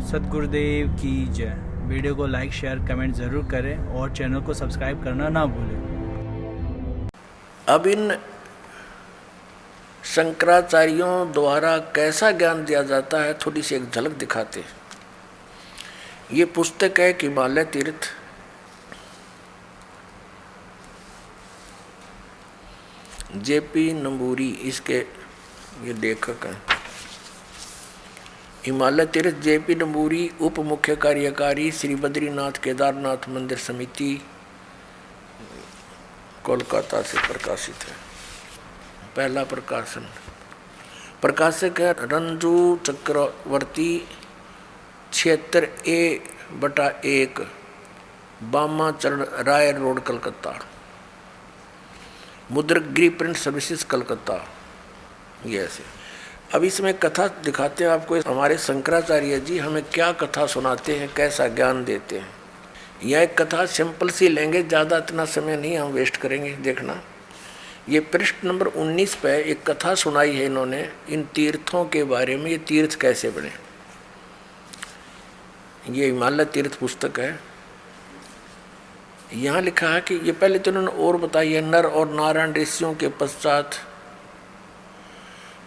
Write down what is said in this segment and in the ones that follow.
सतगुरुदेव की जय। वीडियो को लाइक शेयर कमेंट ज़रूर करें और चैनल को सब्सक्राइब करना ना भूलें। अब इन शंकराचार्यों द्वारा कैसा ज्ञान दिया जाता है थोड़ी सी एक झलक दिखाते हैं। ये पुस्तक है हिमालय तीर्थ, जेपी नंबूरी इसके ये लेखक हैं। हिमालय तीर्थ जेपी नंबूरी उप मुख्य कार्यकारी श्री बद्रीनाथ केदारनाथ मंदिर समिति, कोलकाता से प्रकाशित है। पहला प्रकाशन, प्रकाशक है रंजू चक्रवर्ती, क्षेत्र A/1, बामा चरण राय रोड कलकत्ता, मुद्रक प्रिंट सर्विसेज कलकत्ता। ये ऐसे। अब इसमें कथा दिखाते हैं आपको हमारे शंकराचार्य जी हमें क्या कथा सुनाते हैं, कैसा ज्ञान देते हैं। यह एक कथा सिंपल सी लेंगे, ज़्यादा इतना समय नहीं हम वेस्ट करेंगे। देखना, ये पृष्ठ नंबर 19 पे एक कथा सुनाई है इन्होंने इन तीर्थों के बारे में। ये तीर्थ कैसे बने, ये हिमालय तीर्थ पुस्तक है। यहाँ लिखा है कि ये पहले तो उन्होंने और बताई है, नर और नारायण ऋषियों के पश्चात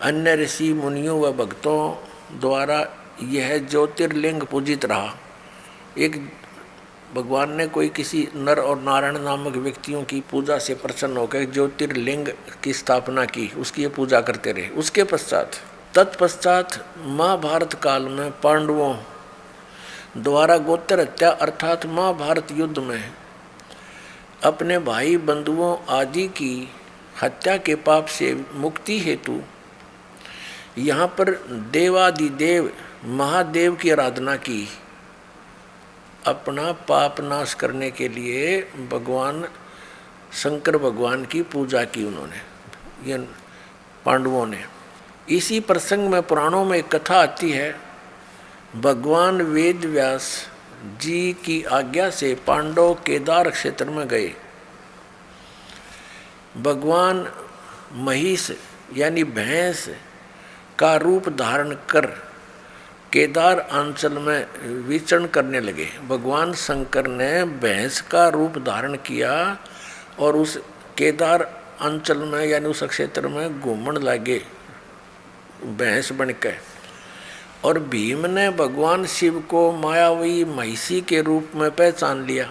अन्य ऋषि मुनियों व भक्तों द्वारा यह ज्योतिर्लिंग पूजित रहा। एक भगवान ने कोई किसी नर और नारायण नामक व्यक्तियों की पूजा से प्रसन्न होकर ज्योतिर्लिंग की स्थापना की, उसकी ये पूजा करते रहे। उसके पश्चात तत्पश्चात महाभारत काल में पांडवों द्वारा गोत्र हत्या अर्थात महाभारत युद्ध में अपने भाई बंधुओं आदि की हत्या के पाप से मुक्ति हेतु यहाँ पर देवादिदेव महादेव की आराधना की। अपना पाप नाश करने के लिए भगवान शंकर भगवान की पूजा की उन्होंने, ये पांडवों ने। इसी प्रसंग में पुराणों में एक कथा आती है, भगवान वेद व्यास जी की आज्ञा से पांडव केदार क्षेत्र में गए। भगवान महिष यानी भैंस का रूप धारण कर केदार अंचल में विचरण करने लगे। भगवान शंकर ने भैंस का रूप धारण किया और उस केदार अंचल में यानी उस क्षेत्र में घूमने लगे भैंस बनकर। और भीम ने भगवान शिव को मायावी महिषी के रूप में पहचान लिया।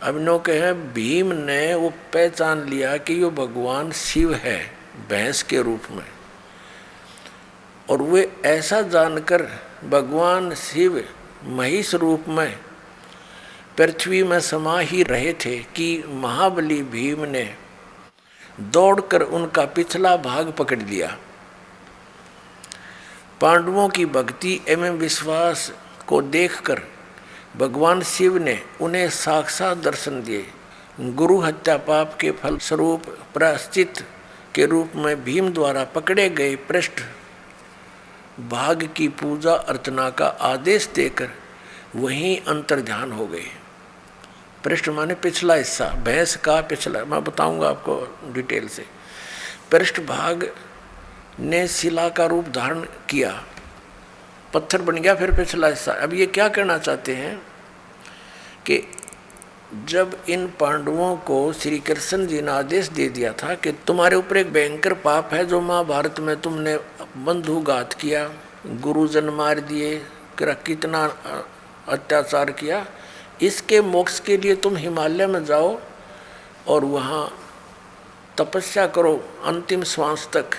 अब नो कहे भीम ने वो पहचान लिया कि ये भगवान शिव है भैंस के रूप में, और वे ऐसा जानकर भगवान शिव महिष रूप में पृथ्वी में समा ही रहे थे कि महाबली भीम ने दौड़कर उनका पिछला भाग पकड़ लिया। पांडवों की भक्ति एवं विश्वास को देखकर भगवान शिव ने उन्हें साक्षात दर्शन दिए। गुरु हत्या पाप के फलस्वरूप प्रायश्चित के रूप में भीम द्वारा पकड़े गए पृष्ठ भाग की पूजा अर्चना का आदेश देकर वहीं अंतर्ध्यान हो गए। पृष्ठ माने पिछला हिस्सा, भैंस का पिछला, मैं बताऊंगा आपको डिटेल से। पृष्ठ भाग ने शिला का रूप धारण किया, पत्थर बन गया फिर पिछला हिस्सा। अब ये क्या कहना चाहते हैं कि जब इन पांडवों को श्री कृष्ण जी ने आदेश दे दिया था कि तुम्हारे ऊपर एक भयंकर पाप है, जो महाभारत में तुमने बंधुघात किया, गुरुजन मार दिए, कितना अत्याचार किया, इसके मोक्ष के लिए तुम हिमालय में जाओ और वहाँ तपस्या करो अंतिम श्वास तक।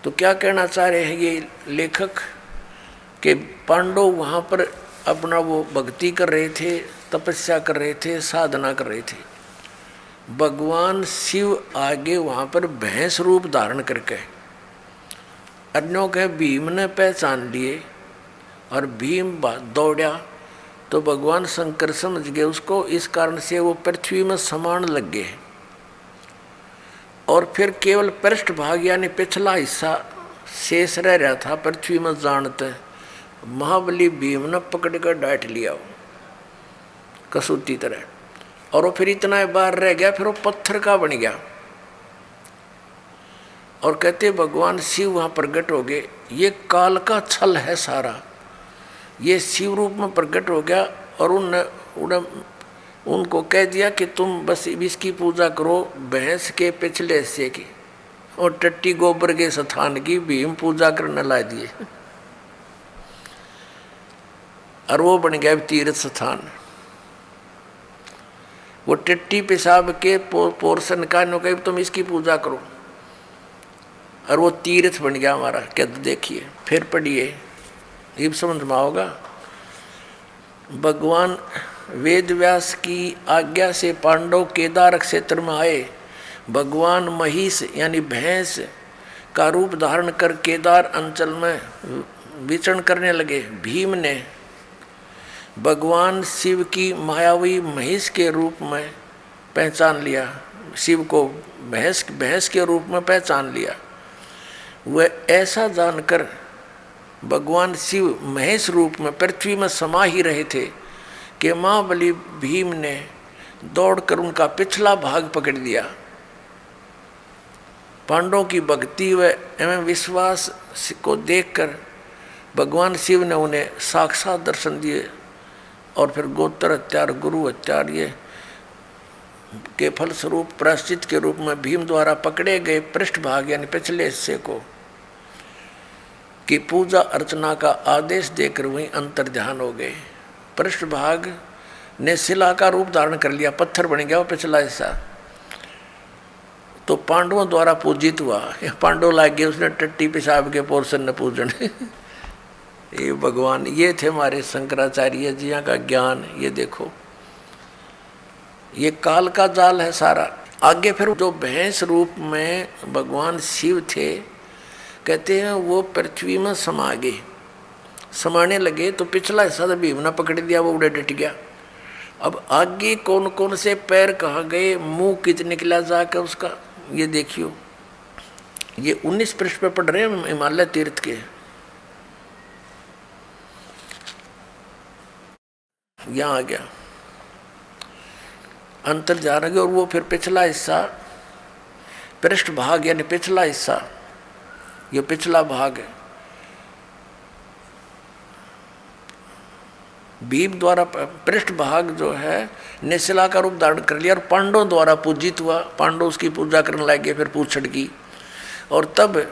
तो क्या कहना चाह रहे हैं ये लेखक कि पांडव वहाँ पर अपना वो भक्ति कर रहे थे, तपस्या कर रहे थे, साधना कर रहे थे। भगवान शिव आगे वहाँ पर भैंस रूप धारण करके अन्यों के भीम ने पहचान लिए और भीम दौड़ा तो भगवान शंकर समझ गए उसको, इस कारण से वो पृथ्वी में समान लग गए। और फिर केवल पृष्ठ भाग यानी पिछला हिस्सा शेष रह रहा था पृथ्वी में जानते। महाबली भीम ने पकड़ कर डांट लिया कसूती तरह, और वो फिर इतना बार रह गया, फिर वो पत्थर का बन गया। और कहते भगवान शिव वहाँ प्रकट हो गए ये काल का छल है सारा। ये शिव रूप में प्रकट हो गया और उनको कह दिया कि तुम बस इसकी पूजा करो, भैंस के पिछले हिस्से की और टट्टी गोबर के स्थान की भीम पूजा करने ला दिए और वो बन गया तीर्थ स्थान। वो टट्टी पेशाब के पोर्शन का कही तुम इसकी पूजा करो और वो तीर्थ बन गया हमारा। क्या देखिए फिर पढ़िए, ये समझ में आओगा। भगवान वेद व्यास की आज्ञा से पांडव केदार क्षेत्र में आए। भगवान महिष यानी भैंस का रूप धारण कर केदार अंचल में विचरण करने लगे। भीम ने भगवान शिव की मायावी महिष के रूप में पहचान लिया, शिव को भैंस के रूप में पहचान लिया। वह ऐसा जानकर भगवान शिव महेश रूप में पृथ्वी में समा ही रहे थे कि महाबली भीम ने दौड़कर उनका पिछला भाग पकड़ लिया। पांडवों की भक्ति व एवं विश्वास को देखकर भगवान शिव ने उन्हें साक्षात दर्शन दिए और फिर गोत्र हत्यार गुरु हत्यार ये के फलस्वरूप प्रायश्चित के रूप में भीम द्वारा पकड़े गए पृष्ठभाग यानी पिछले हिस्से को की पूजा अर्चना का आदेश देकर वहीं अंतर ध्यान हो गए। पृष्ठभाग ने शिला का रूप धारण कर लिया, पत्थर बन गया वो पिछला हिस्सा, तो पांडवों द्वारा पूजित हुआ। पांडव लाग गए उसने टट्टी पेशाब के पोर्शन ने पूजन ये भगवान, ये थे हमारे शंकराचार्य जी का ज्ञान। ये देखो ये काल का जाल है सारा। आगे फिर जो भैंस रूप में भगवान शिव थे, कहते हैं वो पृथ्वी में समा गए, समाने लगे तो पिछला हिस्सा तो भीम ने पकड़ लिया, वो उड़े डट गया। अब आगे कौन कौन से पैर कहाँ गए, मुंह कित निकला जाकर उसका, ये देखियो। ये 19 पृष्ठ पे पढ़ रहे हैं हिमालय तीर्थ के। यहाँ आ गया अंतर जा रहा, और वो फिर पिछला हिस्सा पृष्ठ भाग यानी पिछला हिस्सा, ये पिछला भाग है भीम द्वारा पृष्ठ भाग जो है निशिला का रूप धारण कर लिया और पांडवों द्वारा पूजित हुआ। पांडव उसकी पूजा करने लगे, फिर पूछड़ की, और तब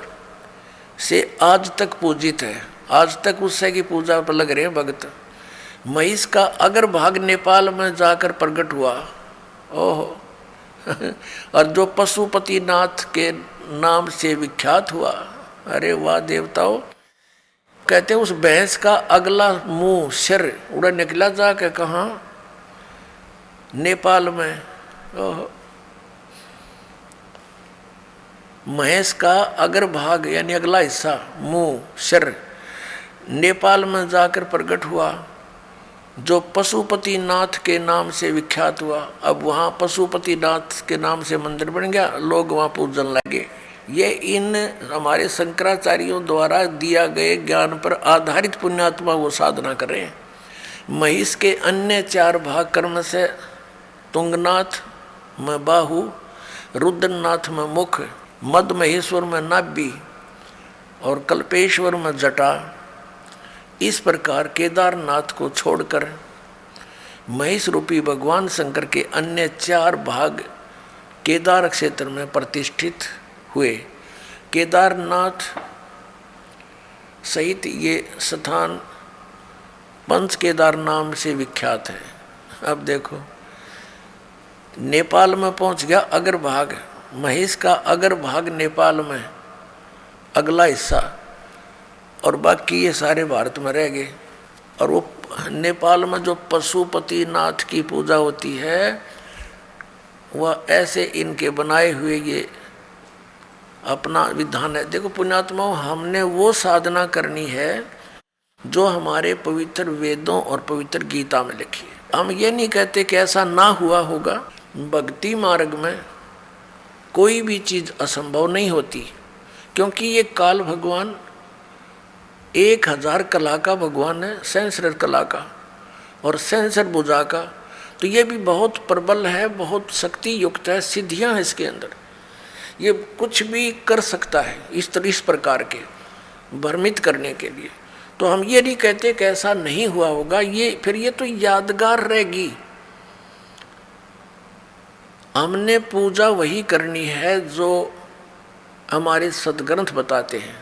से आज तक पूजित है। आज तक उससे की पूजा पर लग रहे हैं भक्त। महिष का अगर भाग नेपाल में जाकर प्रकट हुआ, ओहो और जो पशुपति नाथ के नाम से विख्यात हुआ। अरे वाह देवताओं, कहते हैं उस भैंस का अगला मुंह सिर उड़ा निकला जाके कहाँ, नेपाल में। ओहो, महेश का अगर भाग यानी अगला हिस्सा मुंह सिर नेपाल में जाकर प्रकट हुआ, जो पशुपति नाथ के नाम से विख्यात हुआ। अब वहाँ पशुपति नाथ के नाम से मंदिर बन गया, लोग वहाँ पूजन लगे। ये इन हमारे शंकराचार्यों द्वारा दिया गए ज्ञान पर आधारित पुण्यात्मा वो साधना कर रहे हैं। महिष के अन्य 4 भाग कर्म से तुंगनाथ में बाहु, रुद्रनाथ में मुख, मद महेश्वर में नाभि और कल्पेश्वर में जटा। इस प्रकार केदारनाथ को छोड़कर महिष रूपी भगवान शंकर के अन्य 4 भाग केदार क्षेत्र में प्रतिष्ठित हुए। केदारनाथ सहित ये स्थान पंच केदार नाम से विख्यात है। अब देखो नेपाल में पहुंच गया अगर भाग, महिष का अगर भाग नेपाल में अगला हिस्सा, और बाकी ये सारे भारत में रह गए। और वो नेपाल में जो पशुपति नाथ की पूजा होती है, वह ऐसे इनके बनाए हुए ये अपना विधान है। देखो पुण्यात्माओं, हमने वो साधना करनी है जो हमारे पवित्र वेदों और पवित्र गीता में लिखी है। हम ये नहीं कहते कि ऐसा ना हुआ होगा। भक्ति मार्ग में कोई भी चीज़ असंभव नहीं होती, क्योंकि ये काल भगवान 1000 कला का भगवान है, सहस्र कला का और सहस्र भुजा का। तो ये भी बहुत प्रबल है, बहुत शक्ति युक्त है, सिद्धियां हैं इसके अंदर। ये कुछ भी कर सकता है इस प्रकार के। भ्रमित करने के लिए। तो हम ये नहीं कहते कि ऐसा नहीं हुआ होगा, ये तो यादगार रहेगी। हमने पूजा वही करनी है जो हमारे सदग्रंथ बताते हैं।